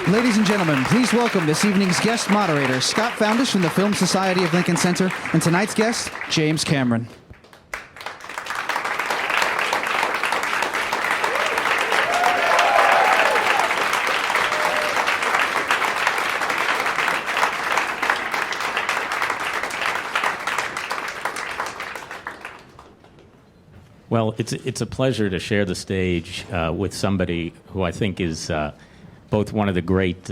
Ladies and gentlemen, please welcome this evening's guest moderator, Scott Foundas from the Film Society of Lincoln Center, and tonight's guest, James Cameron. Well, it's a pleasure to share the stage with somebody who I think is both one of the great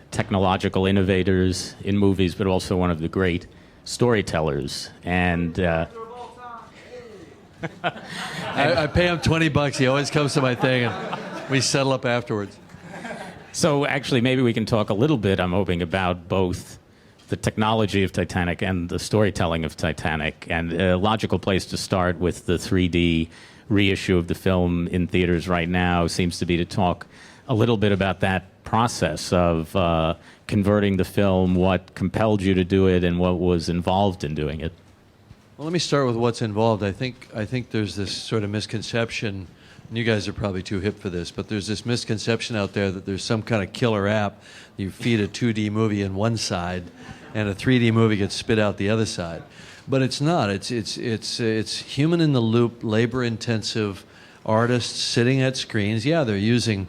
technological innovators in movies, but also one of the great storytellers. And I pay him $20. He always comes to my thing, and we settle up afterwards. So actually, maybe we can talk a little bit, I'm hoping, about both the technology of Titanic and the storytelling of Titanic. And a logical place to start with the 3D reissue of the film in theaters right now seems to be to talk a little bit about that process of converting the film, what compelled you to do it, and what was involved in doing it. Well, let me start with what's involved. I think there's this sort of misconception, and you guys are probably too hip for this, but there's this misconception out there that there's some kind of killer app. You feed a 2D movie in one side, and a 3D movie gets spit out the other side. But it's not. It's human in the loop, labor-intensive artists sitting at screens. Yeah, they're using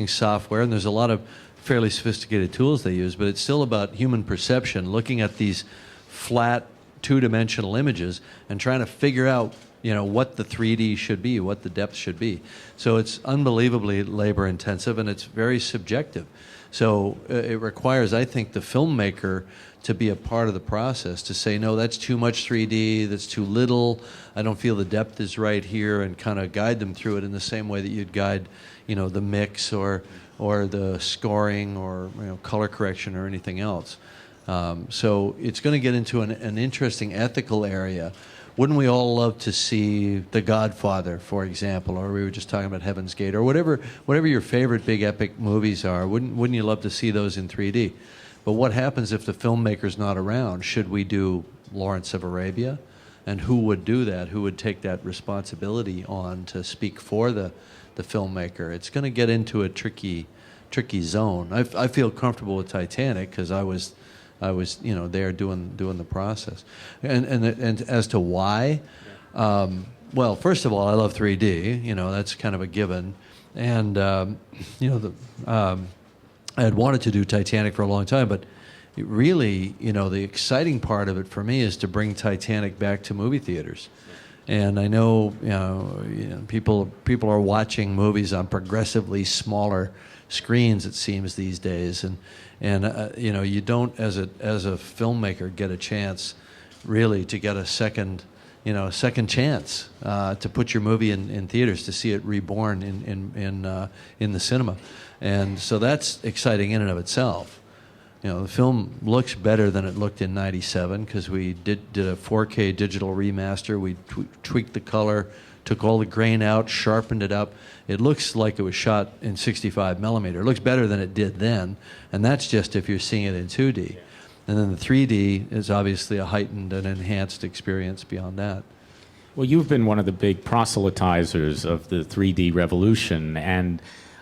software, and there's a lot of fairly sophisticated tools they use, but it's still about human perception, looking at these flat, two-dimensional images and trying to figure out, what the 3D should be, what the depth should be. So it's unbelievably labor-intensive, and it's very subjective. So it requires, I think, the filmmaker to be a part of the process, to say, no, that's too much 3D, that's too little, I don't feel the depth is right here, and kind of guide them through it in the same way that you'd guide, the mix or the scoring or color correction or anything else. So it's going to get into an interesting ethical area. Wouldn't we all love to see The Godfather, for example, or we were just talking about Heaven's Gate, or whatever your favorite big epic movies are? Wouldn't you love to see those in 3D? But what happens if the filmmaker's not around? Should we do Lawrence of Arabia? And who would do that? Who would take that responsibility on to speak for the filmmaker? It's going to get into a tricky zone. I feel comfortable with Titanic because I was there doing the process. And as to why, well, first of all, I love 3D. That's kind of a given. And I had wanted to do Titanic for a long time, but really, the exciting part of it for me is to bring Titanic back to movie theaters. And I know, people are watching movies on progressively smaller screens, it seems, these days, and you don't, as a filmmaker, get a chance really to get a second chance to put your movie in theaters, to see it reborn in the cinema. And so that's exciting in and of itself. The film looks better than it looked in '97 because we did a 4K digital remaster. We tweaked the color, took all the grain out, sharpened it up. It looks like it was shot in 65 millimeter. It looks better than it did then, and that's just if you're seeing it in 2D. And then the 3D is obviously a heightened and enhanced experience beyond that. Well, you've been one of the big proselytizers of the 3D revolution, and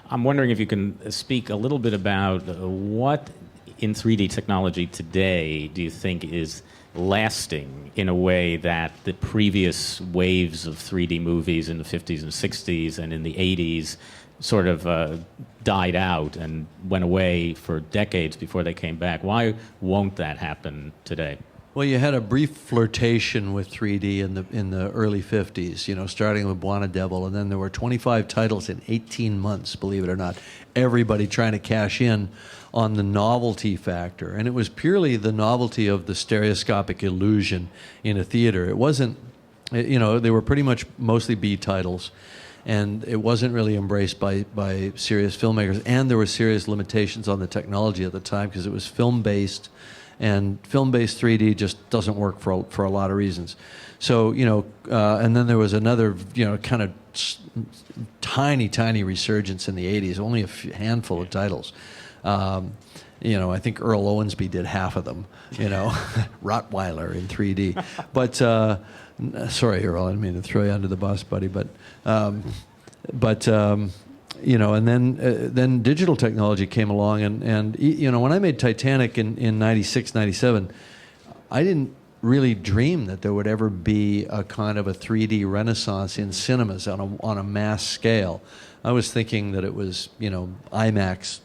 I'm wondering if you can speak a little bit about what in 3D technology today do you think is lasting in a way that the previous waves of 3D movies in the 50s and 60s and in the 80s sort of died out and went away for decades before they came back? Why won't that happen today? Well, you had a brief flirtation with 3D in the early 50s, starting with Buona Devil, and then there were 25 titles in 18 months, believe it or not. Everybody trying to cash in on the novelty factor, and it was purely the novelty of the stereoscopic illusion in a theater. It wasn't, they were pretty much mostly B titles, and it wasn't really embraced by serious filmmakers, and there were serious limitations on the technology at the time because it was film-based. And film-based 3D just doesn't work for a lot of reasons. So, and then there was another, kind of tiny resurgence in the 80s, only a handful of titles. I think Earl Owensby did half of them, Rottweiler in 3D. But, sorry, Earl, I didn't mean to throw you under the bus, buddy. But and then digital technology came along, and when I made Titanic in 96, 97, I didn't really dream that there would ever be a kind of a 3D renaissance in cinemas on a mass scale. I was thinking that it was, IMAX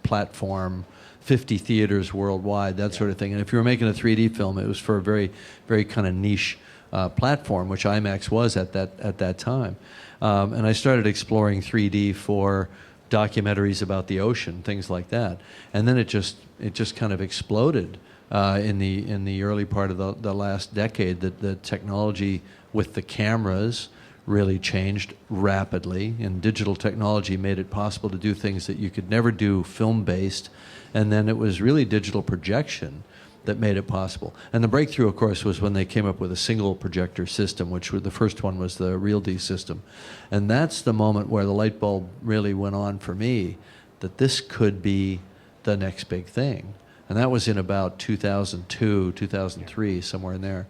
platform, 50 theaters worldwide, that sort of thing. And if you were making a 3D film, it was for a very, very kind of niche platform, which IMAX was at that time. And I started exploring 3D for documentaries about the ocean, things like that. And then it just kind of exploded in the early part of the last decade. That the technology with the cameras really changed rapidly, and digital technology made it possible to do things that you could never do film-based. And then it was really digital projection that made it possible. And the breakthrough, of course, was when they came up with a single projector system, which the first one was the RealD system. And that's the moment where the light bulb really went on for me, that this could be the next big thing. And that was in about 2002, 2003, somewhere in there.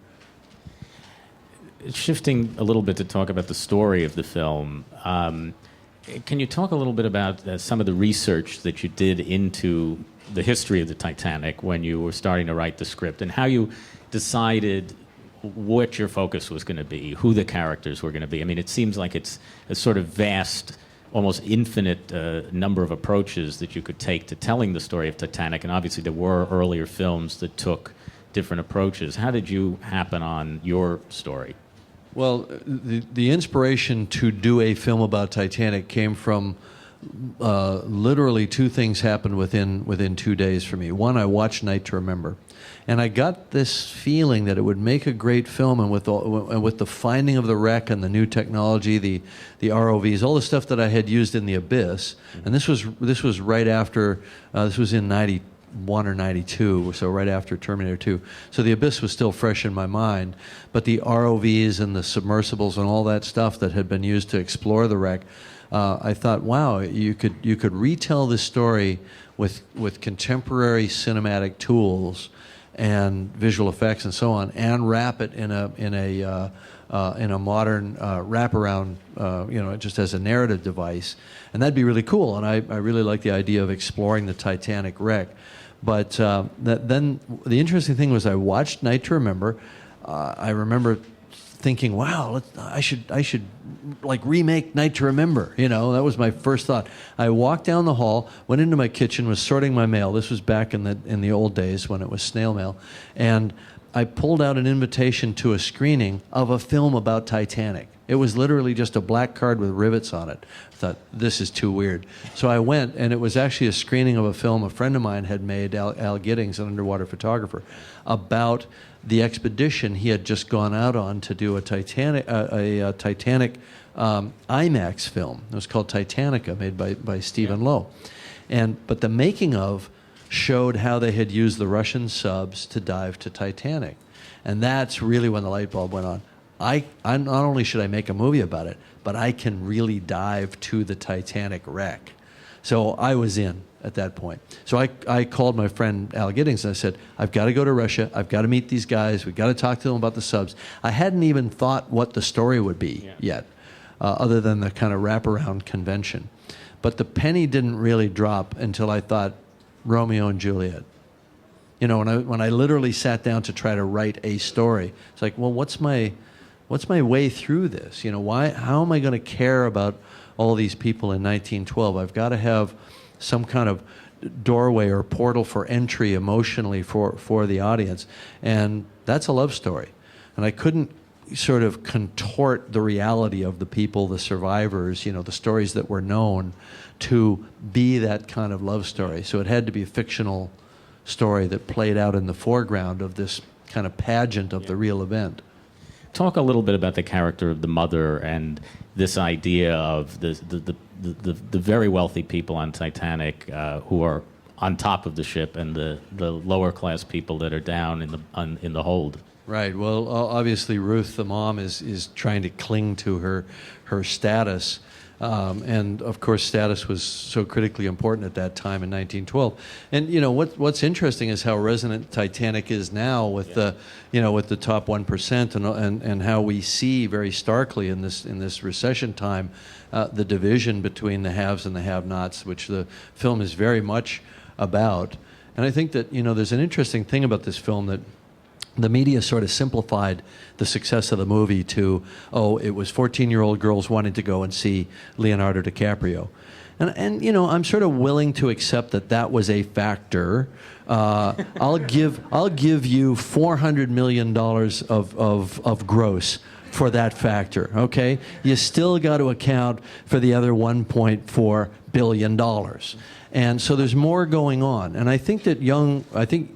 Shifting a little bit to talk about the story of the film, can you talk a little bit about some of the research that you did into the history of the Titanic when you were starting to write the script, and how you decided what your focus was going to be, who the characters were going to be? I mean, it seems like it's a sort of vast, almost infinite number of approaches that you could take to telling the story of Titanic, and obviously there were earlier films that took different approaches. How did you happen on your story? Well, the inspiration to do a film about Titanic came from literally two things happened within 2 days for me. One, I watched Night to Remember, and I got this feeling that it would make a great film, and with the finding of the wreck and the new technology, the ROVs, all the stuff that I had used in The Abyss, and this was right after, this was in 91 or 92, so right after Terminator 2. So The Abyss was still fresh in my mind, but the ROVs and the submersibles and all that stuff that had been used to explore the wreck, I thought, wow, you could retell this story with contemporary cinematic tools and visual effects and so on, and wrap it in a modern wraparound, just as a narrative device, and that'd be really cool. And I really like the idea of exploring the Titanic wreck. But then the interesting thing was, I watched Night to Remember. I remember thinking, wow, I should like remake Night to Remember. That was my first thought. I walked down the hall, went into my kitchen, was sorting my mail. This was back in the old days when it was snail mail, and I pulled out an invitation to a screening of a film about Titanic. It was literally just a black card with rivets on it. I thought, this is too weird. So I went, and it was actually a screening of a film a friend of mine had made, Al Giddings, an underwater photographer, about the expedition he had just gone out on to do a Titanic IMAX film. It was called Titanica, made by Stephen Lowe. But the making of showed how they had used the Russian subs to dive to Titanic. And that's really when the light bulb went on. I not only should I make a movie about it, but I can really dive to the Titanic wreck. So I was in at that point. So I called my friend Al Giddings, and I said, I've got to go to Russia. I've got to meet these guys. We've got to talk to them about the subs. I hadn't even thought what the story would be yet, other than the kind of wraparound convention. But the penny didn't really drop until I thought Romeo and Juliet. When I literally sat down to try to write a story, it's like, well, what's my way through this? How am I going to care about all these people in 1912? I've got to have some kind of doorway or portal for entry emotionally for the audience. And that's a love story. And I couldn't sort of contort the reality of the people, the survivors, the stories that were known, to be that kind of love story. So it had to be a fictional story that played out in the foreground of this kind of pageant of the real event. Talk a little bit about the character of the mother and this idea of the very wealthy people on Titanic who are on top of the ship, and the lower class people that are down in the hold. Right. Well, obviously Ruth, the mom, is trying to cling to her status, And of course, status was so critically important at that time in 1912. And what's interesting is how resonant Titanic is now with the with the top 1%, and how we see very starkly in this recession time the division between the haves and the have-nots, which the film is very much about. And I think that there's an interesting thing about this film, that the media sort of simplified the success of the movie to, it was 14-year-old girls wanting to go and see Leonardo DiCaprio. And I'm sort of willing to accept that was a factor. I'll give you $400 million of gross for that factor, okay? You still got to account for the other $1.4 billion. And so there's more going on. And I think that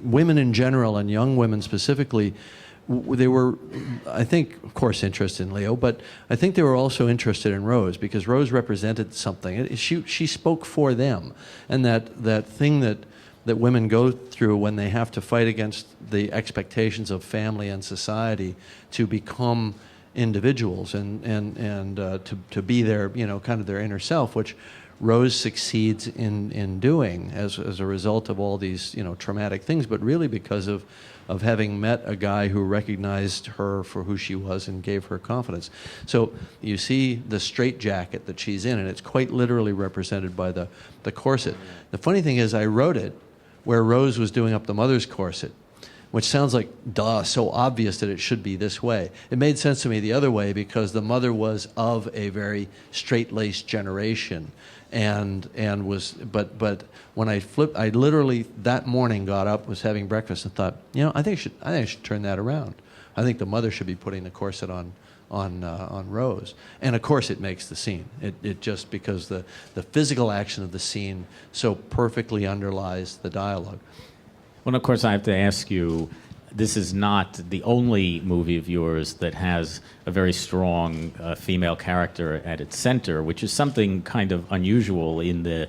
women in general, and young women specifically, they were, I think, of course, interested in Leo, but I think they were also interested in Rose, because Rose represented something. She spoke for them. And that thing that women go through when they have to fight against the expectations of family and society to become individuals and to be their, kind of their inner self, which Rose succeeds in doing as a result of all these, traumatic things, but really because of having met a guy who recognized her for who she was and gave her confidence. So you see the straitjacket that she's in, and it's quite literally represented by the corset. The funny thing is, I wrote it where Rose was doing up the mother's corset, which sounds like, so obvious that it should be this way. It made sense to me the other way, because the mother was of a very straight-laced generation, and was, but when I flipped, I literally that morning got up, was having breakfast, and thought, I think I should turn that around. I think the mother should be putting the corset on Rose, and of course it makes the scene. It just, because the physical action of the scene so perfectly underlies the dialogue. Well, of course, I have to ask you, this is not the only movie of yours that has a very strong female character at its center, which is something kind of unusual in the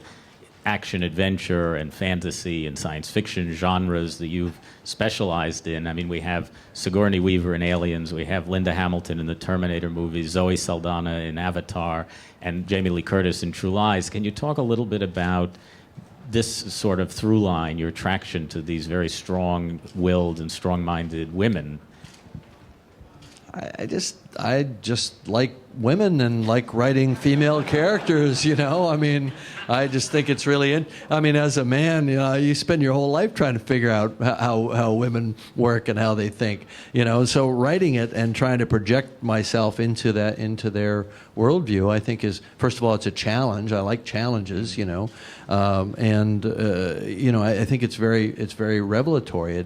action, adventure, and fantasy and science fiction genres that you've specialized in. I mean, we have Sigourney Weaver in Aliens, we have Linda Hamilton in the Terminator movies, Zoe Saldana in Avatar, and Jamie Lee Curtis in True Lies. Can you talk a little bit about this sort of through line, your attraction to these very strong-willed and strong-minded women? I just like women and like writing female characters, I mean, I just think it's really, as a man, you spend your whole life trying to figure out how women work and how they think, so writing it and trying to project myself into their worldview, I think is, first of all, it's a challenge. I like challenges, and I think it's very revelatory.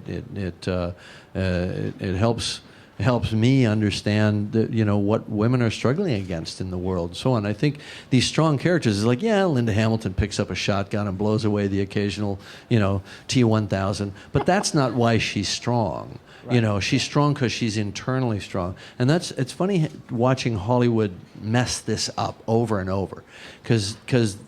It helps me understand what women are struggling against in the world and so on. I think these strong characters is like, Linda Hamilton picks up a shotgun and blows away the occasional, T-1000, but that's not why she's strong. Right. She's strong because she's internally strong. And it's funny watching Hollywood mess this up over and over, because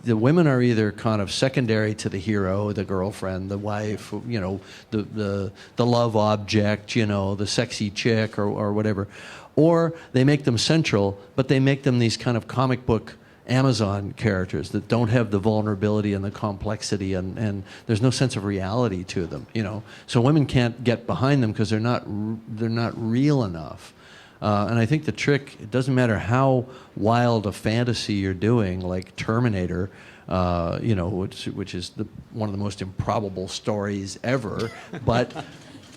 the women are either kind of secondary to the hero, the girlfriend, the wife, the love object, the sexy chick or whatever, or they make them central, but they make them these kind of comic book Amazon characters that don't have the vulnerability and the complexity, and there's no sense of reality to them, So women can't get behind them because they're not real enough. And I think the trick, it doesn't matter how wild a fantasy you're doing, like Terminator, which is one of the most improbable stories ever, but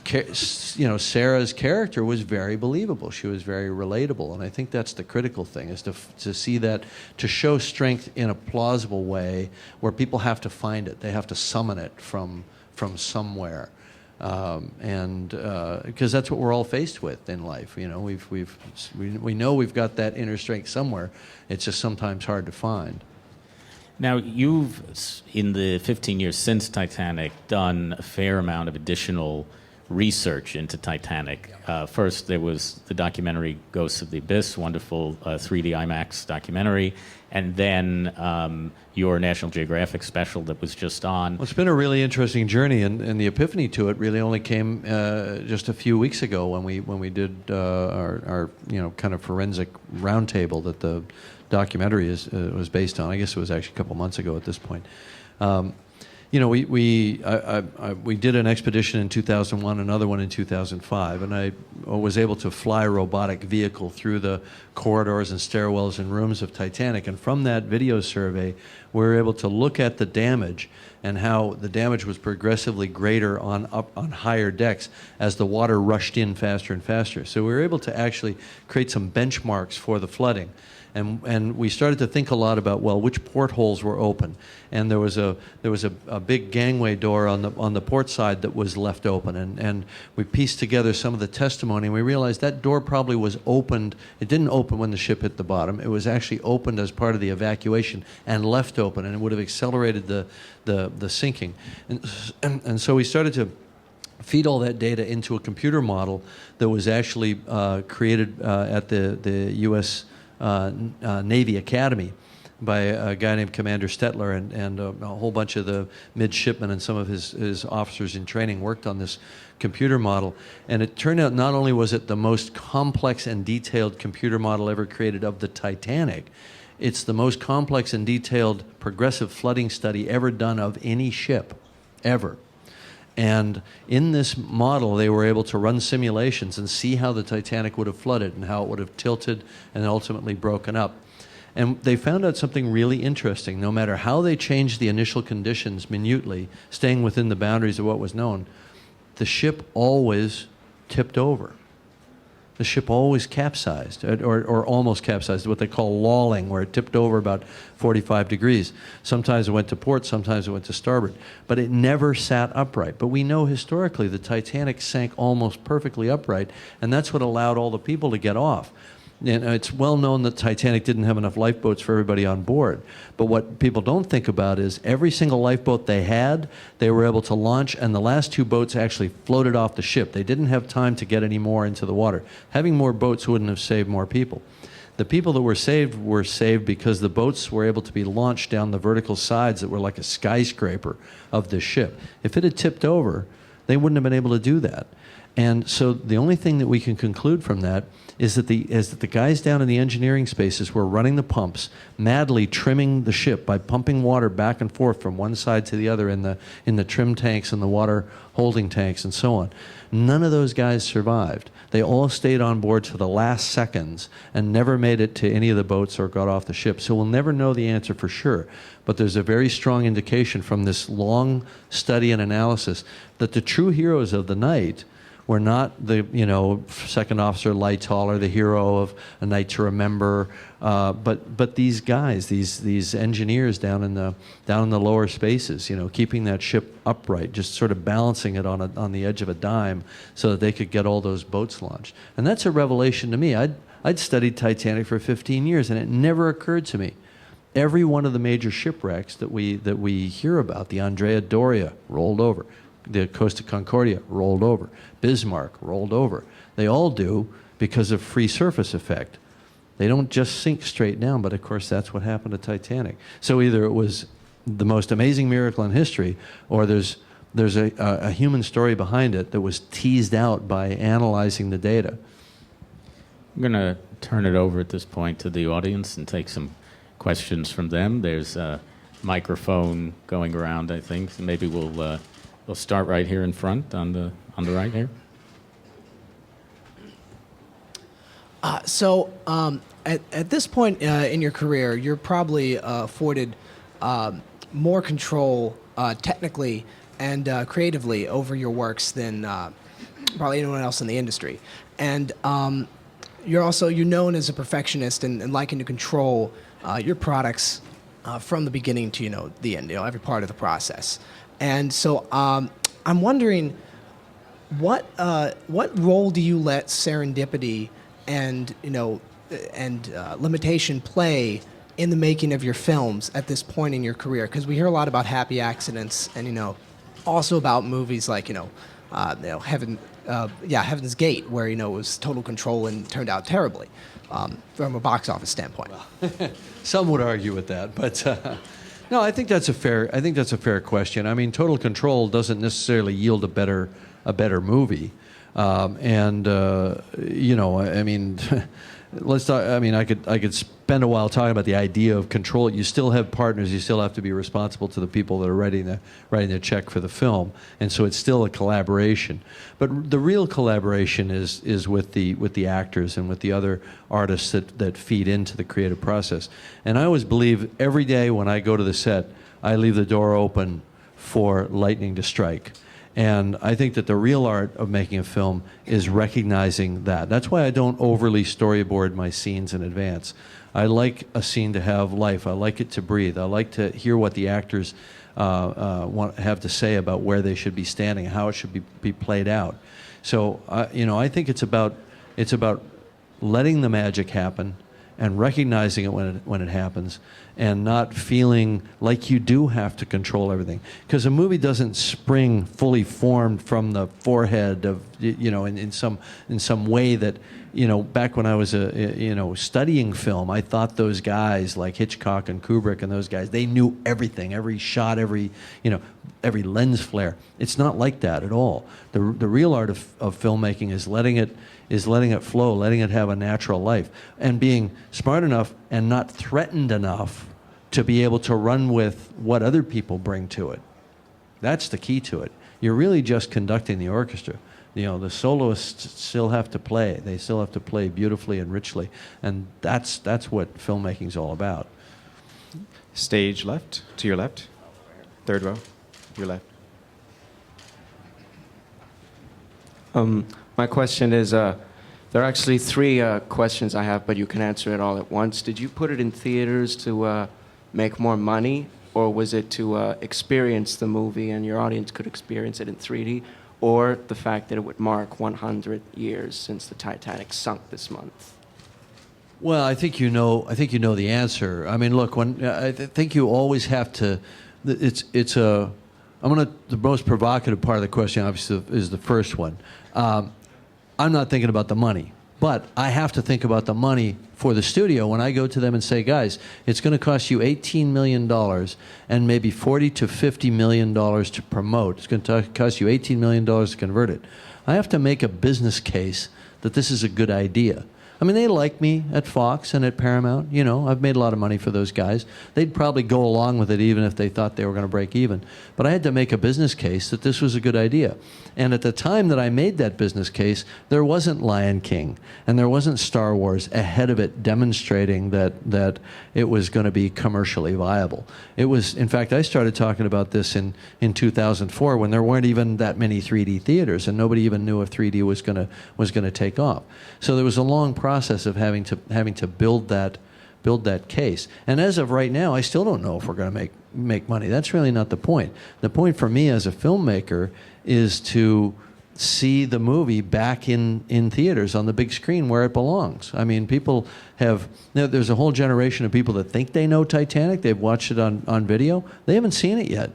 Sarah's character was very believable. She was very relatable, and I think that's the critical thing, is to see that, to show strength in a plausible way where people have to find it. They have to summon it from somewhere, and because that's what we're all faced with in life. We know we've got that inner strength somewhere. It's just sometimes hard to find. Now, you've, in the 15 years since Titanic, done a fair amount of additional research into Titanic. First, there was the documentary Ghosts of the Abyss, wonderful 3D IMAX documentary, and then your National Geographic special that was just on. Well, it's been a really interesting journey, and the epiphany to it really only came just a few weeks ago when we did our kind of forensic roundtable that the documentary was based on. I guess it was actually a couple months ago at this point. You know, we did an expedition in 2001, another one in 2005, and I was able to fly a robotic vehicle through the corridors and stairwells and rooms of Titanic. And from that video survey, we were able to look at the damage and how the damage was progressively greater on higher decks as the water rushed in faster and faster. So we were able to actually create some benchmarks for the flooding. And we started to think a lot about, well, which portholes were open, and there was a big gangway door on the port side that was left open, and we pieced together some of the testimony, and we realized that door probably was opened. It didn't open when the ship hit the bottom. It was actually opened as part of the evacuation and left open, and it would have accelerated the sinking. And so we started to feed all that data into a computer model that was actually created at the U.S. Navy Academy by a guy named Commander Stetler, and a whole bunch of the midshipmen and some of his officers in training worked on this computer model. And it turned out not only was it the most complex and detailed computer model ever created of the Titanic, it's the most complex and detailed progressive flooding study ever done of any ship, ever. And in this model, they were able to run simulations and see how the Titanic would have flooded and how it would have tilted and ultimately broken up. And they found out something really interesting. No matter how they changed the initial conditions minutely, staying within the boundaries of what was known, the ship always tipped over. The ship always capsized, or almost capsized, what they call lolling, where it tipped over about 45 degrees. Sometimes it went to port, sometimes it went to starboard. But it never sat upright. But we know historically the Titanic sank almost perfectly upright, and that's what allowed all the people to get off. And it's well known that Titanic didn't have enough lifeboats for everybody on board. But what people don't think about is every single lifeboat they had, they were able to launch, and the last two boats actually floated off the ship. They didn't have time to get any more into the water. Having more boats wouldn't have saved more people. The people that were saved because the boats were able to be launched down the vertical sides that were like a skyscraper of the ship. If it had tipped over, they wouldn't have been able to do that. And so the only thing that we can conclude from that is that the guys down in the engineering spaces were running the pumps, madly trimming the ship by pumping water back and forth from one side to the other in the trim tanks and the water holding tanks and so on. None of those guys survived. They all stayed on board to the last seconds and never made it to any of the boats or got off the ship. So we'll never know the answer for sure. But there's a very strong indication from this long study and analysis that the true heroes of the night were not the second officer Lightoller, the hero of A Night to Remember, but these guys, these engineers down in the lower spaces, keeping that ship upright, just sort of balancing it on the edge of a dime, so that they could get all those boats launched. And that's a revelation to me. I'd studied Titanic for 15 years, and it never occurred to me. Every one of the major shipwrecks that we hear about, the Andrea Doria rolled over, the Costa Concordia rolled over, Bismarck rolled over. They all do because of free surface effect. They don't just sink straight down, but of course that's what happened to Titanic. So either it was the most amazing miracle in history, or there's a human story behind it that was teased out by analyzing the data. I'm going to turn it over at this point to the audience and take some questions from them. There's a microphone going around, I think. So maybe we'll start right here in front on the right here. At this point in your career, you're probably afforded more control technically and creatively over your works than probably anyone else in the industry. And you're known as a perfectionist and liking to control your products from the beginning to the end, every part of the process. And so I'm wondering, what role do you let serendipity and limitation play in the making of your films at this point in your career? Because we hear a lot about happy accidents, and also about movies like Heaven's Gate, where it was total control and turned out terribly from a box office standpoint. Well, some would argue with that, but. No, I think that's a fair question. I mean, total control doesn't necessarily yield a better movie, I mean, let's talk. I mean, I could spend a while talking about the idea of control. You still have partners. You still have to be responsible to the people that are writing the check for the film, and so it's still a collaboration. But the real collaboration is with the actors and with the other artists that feed into the creative process. And I always believe every day when I go to the set, I leave the door open for lightning to strike. And I think that the real art of making a film is recognizing that. That's why I don't overly storyboard my scenes in advance. I like a scene to have life. I like it to breathe. I like to hear what the actors have to say about where they should be standing, how it should be played out. So, I think it's about letting the magic happen and recognizing it when it happens, and not feeling like you do have to control everything. Because a movie doesn't spring fully formed from the forehead of, in some way that, back when I was studying film, I thought those guys like Hitchcock and Kubrick and those guys, they knew everything, every shot, every lens flare. It's not like that at all. The real art of filmmaking is letting it flow, letting it have a natural life, and being smart enough and not threatened enough to be able to run with what other people bring to it. That's the key to it. You're really just conducting the orchestra. The soloists still have to play. They still have to play beautifully and richly, and that's what filmmaking's all about. Stage left, to your left. Third row, your left. My question is, there are actually three questions I have, but you can answer it all at once. Did you put it in theaters to make more money, or was it to experience the movie and your audience could experience it in 3D, or the fact that it would mark 100 years since the Titanic sunk this month? Well, I think you know the answer. I mean, look, I think you always have to. The most provocative part of the question, obviously, is the first one. I'm not thinking about the money, but I have to think about the money for the studio when I go to them and say, guys, it's going to cost you $18 million and maybe $40 to $50 million to promote. It's going to cost you $18 million to convert it. I have to make a business case that this is a good idea. I mean, they like me at Fox and at Paramount. I've made a lot of money for those guys. They'd probably go along with it even if they thought they were going to break even. But I had to make a business case that this was a good idea. And at the time that I made that business case, there wasn't Lion King and there wasn't Star Wars ahead of it demonstrating that it was going to be commercially viable. It was, in fact, I started talking about this in 2004 when there weren't even that many 3D theaters and nobody even knew if 3D was going to take off. So there was a long process of having to build that case. And as of right now, I still don't know if we're going to make money. That's really not the point. The point for me as a filmmaker is to see the movie back in theaters on the big screen where it belongs. I mean, people have, there's a whole generation of people that think they know Titanic. They've watched it on video. They haven't seen it yet.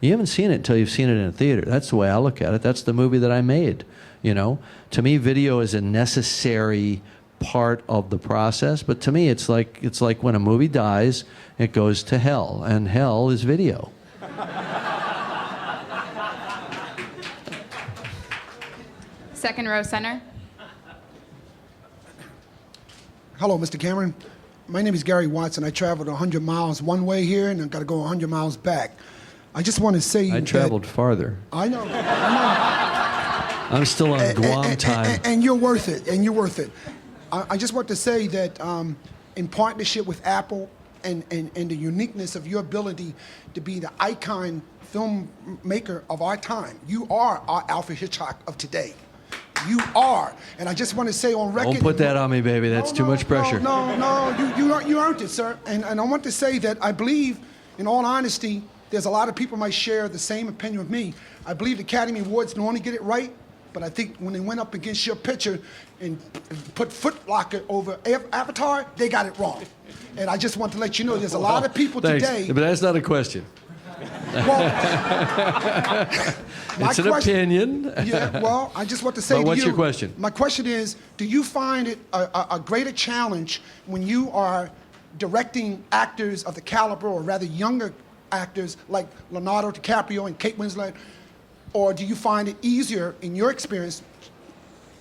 You haven't seen it until you've seen it in a theater. That's the way I look at it. That's the movie that I made. To me, video is a necessary part of the process, but to me it's like when a movie dies, it goes to hell, and hell is video. Second row center. Hello, Mr. Cameron. My name is Gary Watson. I traveled 100 miles one way here, and I've got to go 100 miles back. I just want to say I traveled farther. I know. I'm still on Guam time. And you're worth it, I just want to say that in partnership with Apple and the uniqueness of your ability to be the icon filmmaker of our time, you are our Alfred Hitchcock of today. You are. And I just want to say on record... Don't put that on me, baby. That's too much pressure. You earned it, sir. And I want to say that I believe, in all honesty, there's a lot of people might share the same opinion with me. I believe the Academy Awards normally get it right, but I think when they went up against your picture and put Foot Locker over Avatar, they got it wrong. And I just want to let you know there's a lot of people today... But that's not a question. Well, it's an opinion. Yeah, well, I just want to say to you... But what's your question? My question is, do you find it a greater challenge when you are directing actors of the caliber, or rather younger actors like Leonardo DiCaprio and Kate Winslet, or do you find it easier, in your experience,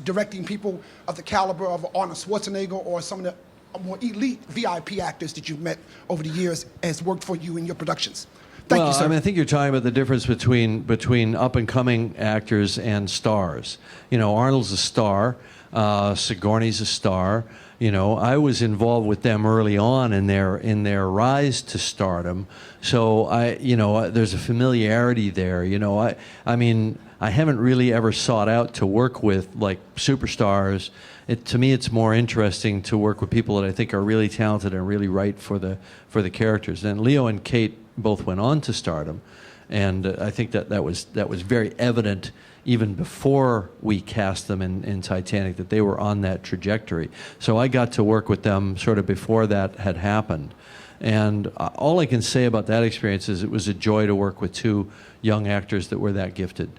directing people of the caliber of Arnold Schwarzenegger or some of the more elite VIP actors that you've met over the years has worked for you in your productions? Thank well, you, sir. I mean, I think you're talking about the difference between up and coming actors and stars. You know, Arnold's a star, Sigourney's a star. You know, I was involved with them early on in their rise to stardom. So there's a familiarity there. You know, I mean, I haven't really ever sought out to work with like superstars. To me, it's more interesting to work with people that I think are really talented and really right for the characters. And Leo and Kate both went on to stardom, and I think that was very evident even before we cast them in Titanic, that they were on that trajectory. So I got to work with them sort of before that had happened. And all I can say about that experience is it was a joy to work with two young actors that were that gifted.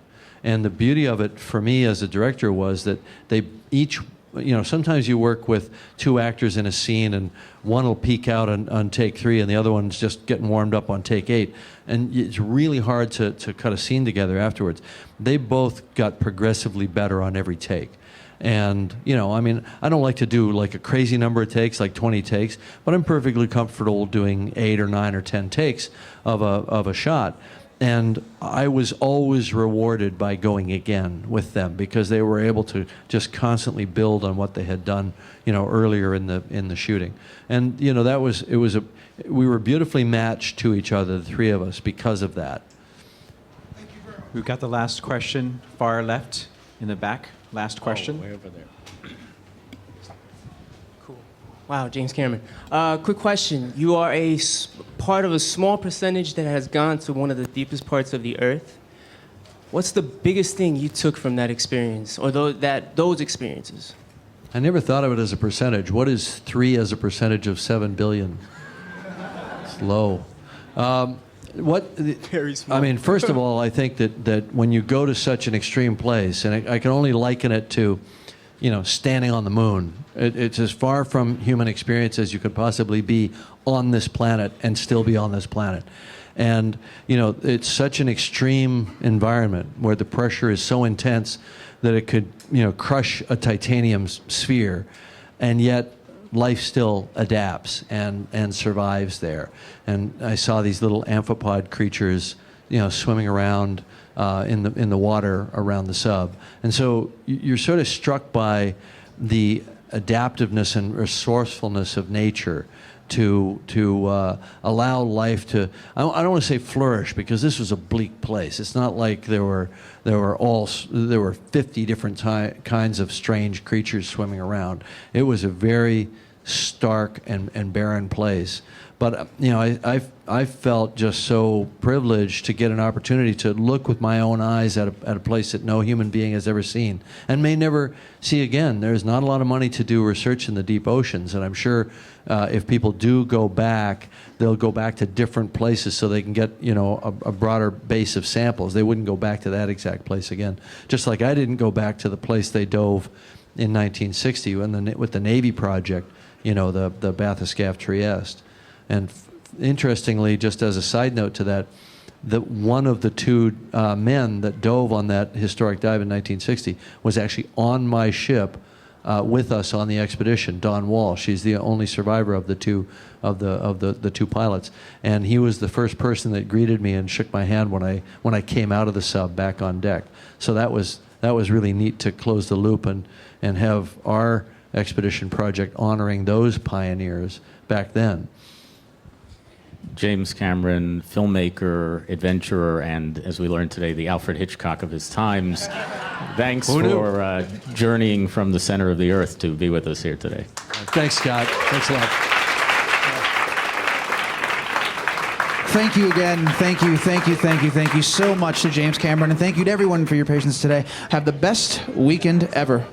And the beauty of it for me as a director was that they each, you know, sometimes you work with two actors in a scene and one will peak out on take 3 and the other one's just getting warmed up on take 8. And it's really hard to cut a scene together afterwards. They both got progressively better on every take. And, you know, I mean, I don't like to do like a crazy number of takes, like 20 takes, but I'm perfectly comfortable doing 8 or 9 or 10 takes of a shot. And I was always rewarded by going again with them because they were able to just constantly build on what they had done, you know, earlier in the shooting. And, you know, we were beautifully matched to each other, the three of us, because of that. We've got the last question, far left in the back. Last question. Way over there. Wow, James Cameron. Quick question. You are part of a small percentage that has gone to one of the deepest parts of the earth. What's the biggest thing you took from that experience, or those experiences? I never thought of it as a percentage. What is 3 as a percentage of 7 billion? It's low. Very small. I mean, first of all, I think that when you go to such an extreme place, and I can only liken it to, you know, standing on the moon. It's as far from human experience as you could possibly be on this planet and still be on this planet. And, you know, it's such an extreme environment where the pressure is so intense that it could, you know, crush a titanium sphere, and yet life still adapts and survives there. And I saw these little amphipod creatures, you know, swimming around in the water around the sub. And so you're sort of struck by the adaptiveness and resourcefulness of nature to allow life to, I don't want to say flourish, because this was a bleak place. It's not like there were 50 different kinds of strange creatures swimming around. It was a very stark and barren place. But, you know, I felt just so privileged to get an opportunity to look with my own eyes at a place that no human being has ever seen and may never see again. There's not a lot of money to do research in the deep oceans, and I'm sure if people do go back, they'll go back to different places so they can get, you know, a broader base of samples. They wouldn't go back to that exact place again. Just like I didn't go back to the place they dove in 1960 with the Navy project, you know, the bathyscaphe Trieste. And interestingly, just as a side note to that, one of the two men that dove on that historic dive in 1960 was actually on my ship with us on the expedition. Dawn Wall, she's the only survivor of the two pilots, and he was the first person that greeted me and shook my hand when I came out of the sub back on deck. So that was really neat to close the loop and have our expedition project honoring those pioneers back then. James Cameron, filmmaker, adventurer, and, as we learned today, the Alfred Hitchcock of his times. Thanks for journeying from the center of the earth to be with us here today. Thanks, Scott. Thanks a lot. Thank you again. Thank you so much to James Cameron, and thank you to everyone for your patience today. Have the best weekend ever.